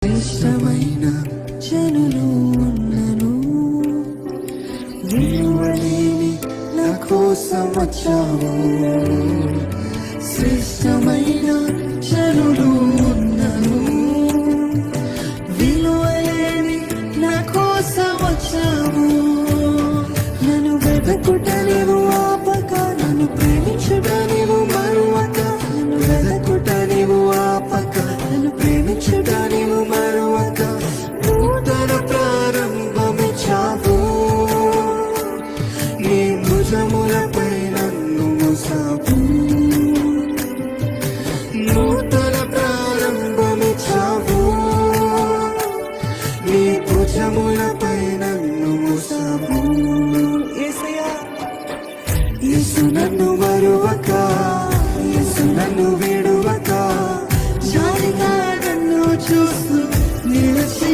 ఇష్టమైన జనులు ఉన్నను విలువలేని నా కోసం వచ్చావు. శ్రేష్టమైన జనులు ఉన్నను విలువలేని నా కోసం వచ్చావు. నన్ను వెతకుట నీవు ఆపక, నన్ను ప్రేమించుట నీవు మరువక. నన్ను వెతకుట నీవు ఆపక, నన్ను ప్రేమించుట నీవు మరువక. నూతన ప్రారంభమిచ్చావు, నీ భుజములపై నన్ను మోసావు. నూతన ప్రారంభమిచ్చావు, నీ భుజములపై నన్ను మోసావు. యేసు నన్ను మరువక, యేసు నన్ను విడువక, జాలిగా నన్ను చూస్తూ నిలిచి